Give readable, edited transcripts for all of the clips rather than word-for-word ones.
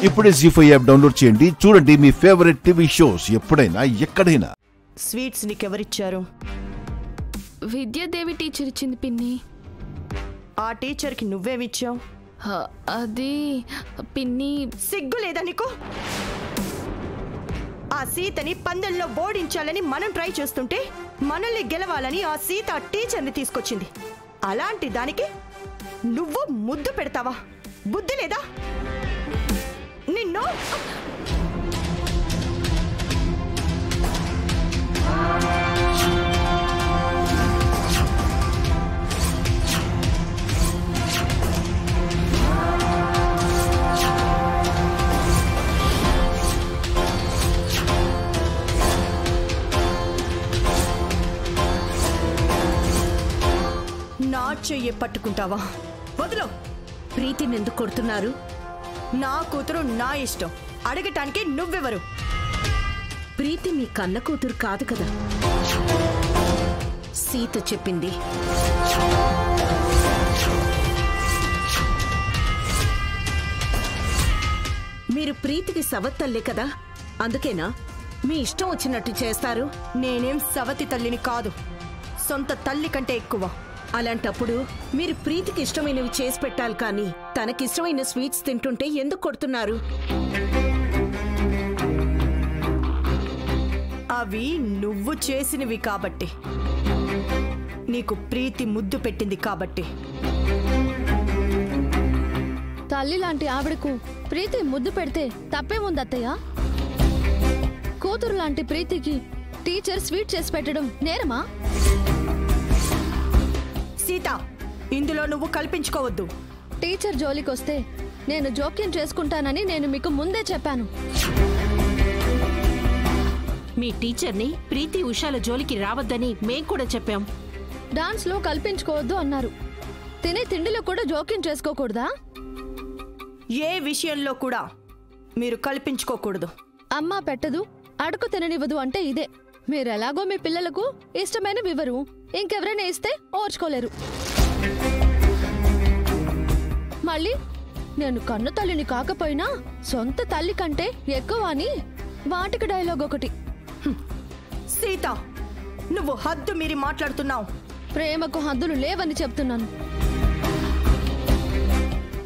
ఇప్పుడే జీ5 app download చేయండి. చూడండి మీ ఫేవరెట్ టీవీ షోస్ ఎప్పుడైనా ఎక్కడైనా. స్వీట్స్ నీకెవరిచ్చారు? విద్యాదేవి టీచర్ ఇచ్చింది పిన్ని. ఆ టీచర్కి నువ్వేమిచ్చావు? అది పిన్ని. సిగ్గు లేదా నీకు? ఆ సీతని పందెంలో ఓడించాలని మనం ట్రై చేస్తుంటే మనల్ని గెలవాలని ఆ సీత ఆ టీచర్ని తీసుకొచ్చింది. అలాంటి దానికి నువ్వు ముద్దు పెడతావా? బుద్ధి లేదా నిన్ను? నా చెయ్యి పట్టుకుంటావా? వదిలో. ప్రీతిని ఎందుకు కొడుతున్నారు? నా కూతురు నా ఇష్టం. అడగటానికి నువ్వెవరు? ప్రీతి మీ కన్న కూతురు కాదు కదా. సీత చెప్పింది. మీరు ప్రీతికి సవత్తల్లే కదా, అందుకేనా మీ ఇష్టం వచ్చినట్టు చేస్తారు? నేనేం సవతి తల్లిని కాదు, సొంత తల్లి కంటే ఎక్కువ. అలాంటప్పుడు మీరు ప్రీతికి ఇష్టమైనవి చేసి పెట్టాలి, కానీ తనకిష్టమైన స్వీట్స్ తింటుంటే ఎందుకు కొడుతున్నారు? అవి నువ్వు చేసినవి కాబట్టి, నీకు ప్రీతి ముద్దు పెట్టింది కాబట్టి. తల్లి లాంటి ఆవిడకు ప్రీతి ముద్దు పెడితే తప్పేముంది అత్తయ్య? కూతురు లాంటి ప్రీతికి టీచర్ స్వీట్ చేసి పెట్టడం నేరమా? సీత, ఇందులో నువ్వు కల్పించుకోవద్దు. టీచర్ జోలికొస్తే నేను జోక్యం చేసుకుంటానని నేను మీకు ముందే చెప్పాను. మీ టీచర్ని ప్రీతి ఉషాల జోలికి రావద్దని మేం కూడా చెప్పాం. డాన్స్ లో కల్పించుకోవద్దు అన్నారు. తినే తిండిలో కూడా జోక్యం చేసుకోకూడదా? ఏ విషయంలో కూడా మీరు కల్పించుకోకూడదు. అమ్మ పెట్టదు, అడుగు తిననివ్వదు అంటే ఇదే. మీరెలాగో మీ పిల్లలకు ఇష్టమైన వివరు, ఇంకెవరైనా ఇస్తే ఓర్చుకోలేరు. మళ్ళీ నేను కన్ను తల్లిని కాకపోయినా సొంత తల్లి కంటే ఎక్కువ అని వాటికి డైలాగ్ ఒకటి. సీత, నువ్వు హద్దు మీరి మాట్లాడుతున్నావు. ప్రేమకు హద్దులు లేవని చెప్తున్నాను.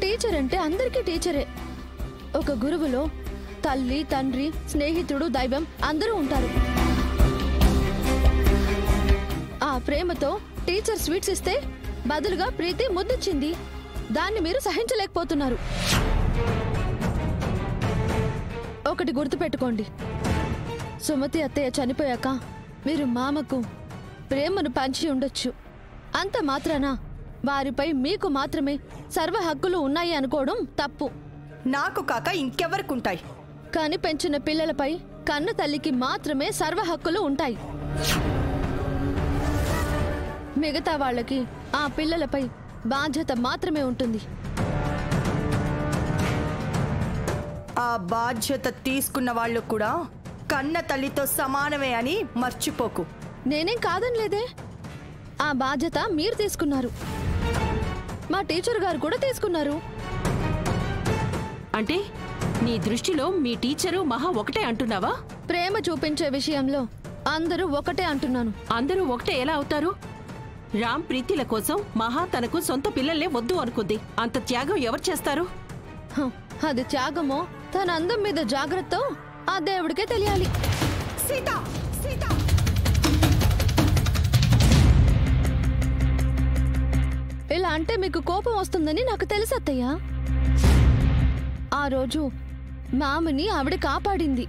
టీచర్ అంటే అందరికీ టీచరే. ఒక గురువులో తల్లి, తండ్రి, స్నేహితుడు, దైవం అందరూ ఉంటారు. ఆ ప్రేమతో టీచర్ స్వీట్స్ ఇస్తే బదులుగా ప్రీతి ముద్దిచ్చింది. దాన్ని మీరు సహించలేకపోతున్నారు. ఒకటి గుర్తుపెట్టుకోండి, సుమతి అత్తయ్య చనిపోయాక మీరు మామకు ప్రేమను పంచి ఉండొచ్చు. అంత మాత్రాన వారిపై మీకు మాత్రమే సర్వ హక్కులు ఉన్నాయి అనుకోవడం తప్పు. నాకు కాక ఇంకెవరికుంటాయి? కాని పెంచిన పిల్లలపై కన్న తల్లికి మాత్రమే సర్వ హక్కులు ఉంటాయి. మిగతా వాళ్ళకి ఆ పిల్లలపై బాధ్యత మాత్రమే ఉంటుంది. ఆ బాధ్యత తీసుకున్న వాళ్ళు కూడా కన్న తల్లితో సమానమే అని మర్చిపోకు. నేనేం కాదనిలేదే. ఆ బాధ్యత మీరు తీసుకున్నారు, మా టీచర్ గారు కూడా తీసుకున్నారు. అంటే నీ దృష్టిలో మీ టీచరు మహా ఒకటే అంటున్నావా? ప్రేమ చూపించే విషయంలో అందరూ ఒకటే అంటున్నాను. అందరూ ఒకటే ఎలా అవుతారు? రామ్ ప్రీతిల కోసం మహా తనకు సొంత పిల్లలే వద్దు అనుకుంది. అంత త్యాగం ఎవరు చేస్తారు? అది త్యాగమో తన అందం మీద జాగ్రత్త ఆ దేవుడికే తెలియాలి. సీత, సీత, ఇలా అంటే మీకు కోపం వస్తుందని నాకు తెలుసు అత్తయ్య. ఆ రోజు మామని ఆవిడ కాపాడింది.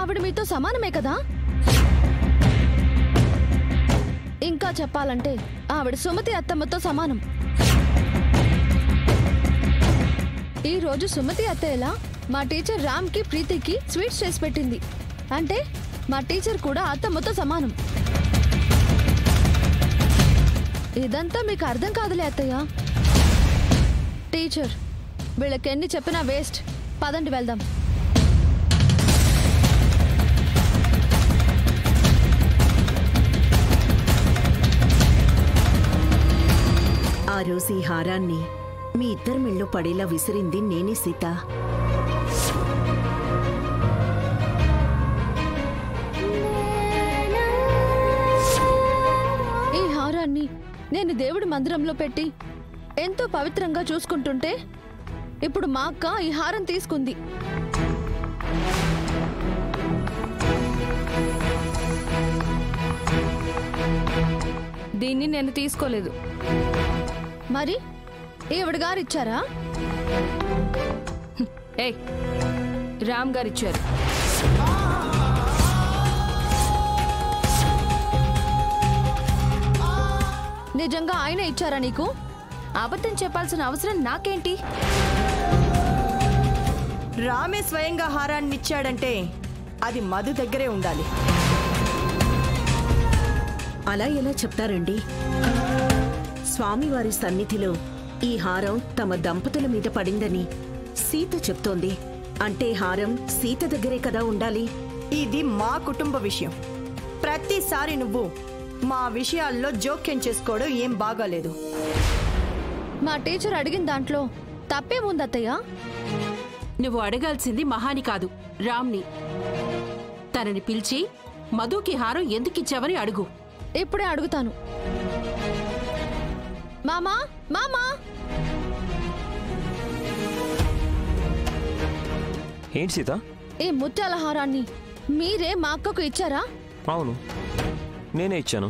ఆవిడ మీతో సమానమే కదా. ఇంకా చెప్పాలంటే ఆవిడ సుమతి అత్తమ్మతో సమానం. ఈ రోజు సుమతి అత్తయ్యలా మా టీచర్ రామ్కి, ప్రీతికి స్వీట్స్ చేసి పెట్టింది అంటే మా టీచర్ కూడా అత్తమ్మతో సమానం. ఇదంతా మీకు అర్థం కాదులే అత్తయ్య. టీచర్, వీళ్ళకెన్ని చెప్పినా వేస్ట్. పదండి వెళ్దాం. ఆ రోజు ఈ హారాన్ని మీ ఇద్దరి మెళ్ళో పడేలా విసిరింది నేనే సీత. ఈ హారాన్ని నేను దేవుడి మందిరంలో పెట్టి ఎంతో పవిత్రంగా చూసుకుంటుంటే ఇప్పుడు మా అక్క ఈ హారం తీసుకుంది. దీన్ని నేను తీసుకోలేదు. మరి ఈవిడ గారు ఇచ్చారా? ఏయ్, రామ్ గారు ఇచ్చారు. నిజంగా ఆయన ఇచ్చారా నీకు? అబద్ధం చెప్పాల్సిన అవసరం నాకేంటి? రామే స్వయంగా హారాన్ని ఇచ్చాడంటే అది మధు దగ్గరే ఉండాలి. అలా ఎలా చెప్తారండి? స్వామివారి సన్నిధిలో ఈ హారం తమ దంపతుల మీద పడిందని సీత చెప్తోంది. అంటే హారం సీత దగ్గరే కదా ఉండాలి. ఇది మా కుటుంబ విషయం. ప్రతిసారి నువ్వు మా విషయాల్లో జోక్యం చేసుకోవడం ఏం బాగాలేదు. మా టీచర్ అడిగిన దాంట్లో తప్పేముంది అత్తయ్య? నువ్వు అడగాల్సింది మహాని కాదు, రామ్ని. తనని పిలిచి మధుకి హారం ఎందుకిచ్చావని అడుగు. ఇప్పుడే అడుగుతాను. మామా, మామా! ఏంటి సీత? ఈ ముత్యాల హారాన్ని మీరే మా అక్కకు ఇచ్చారా? అవును, నేనే ఇచ్చాను.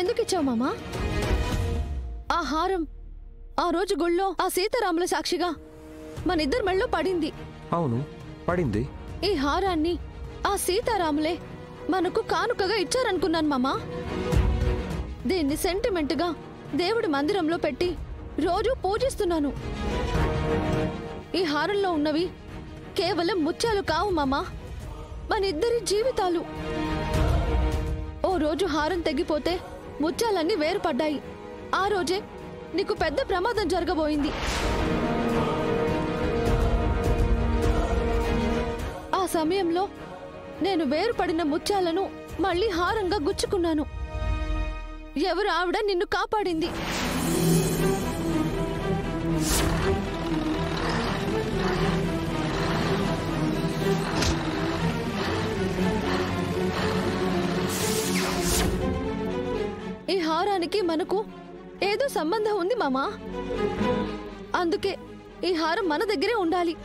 ఎందుకు ఇచ్చావు మామా? ఆ హారం ఆ రోజు గుళ్ళో ఆ సీతారాముల సాక్షిగా మన ఇద్దరి మెళ్ళో పడింది. అవును, పడింది. ఈ హారాన్ని ఆ సీతారాములే మనకు కానుకగా ఇచ్చారనుకున్నాను మామా. దీన్ని సెంటిమెంట్గా దేవుడి మందిరంలో పెట్టి రోజు పూజిస్తున్నాను. ఈ హారంలో ఉన్నవి కేవలం ముత్యాలు కావు మామా, మన ఇద్దరి జీవితాలు. ఓ రోజు హారం తెగిపోతే ముత్యాలన్నీ వేరుపడ్డాయి. ఆ రోజే నీకు పెద్ద ప్రమాదం జరగబోయింది. ఆ సమయంలో నేను వేరుపడిన ముత్యాలను మళ్ళీ హారంగా గుచ్చుకున్నాను. ఎవరు ఆవిడ నిన్ను కాపాడింది? ఈ హారానికి మనకు ఏదో సంబంధం ఉంది మామా. అందుకే ఈ హారం మన దగ్గరే ఉండాలి.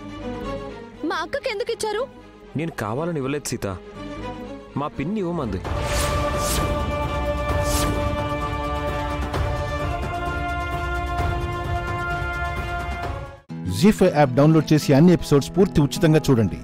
మా అక్కకి ఎందుకు ఇచ్చారు? నేను కావాలని ఇవ్వలేదు సీత, మా పిన్ని ఇవ్వమంది. జీ5 యాప్ డౌన్లోడ్ చేసి అన్ని ఎపిసోడ్స్ పూర్తి ఉచితంగా చూడండి.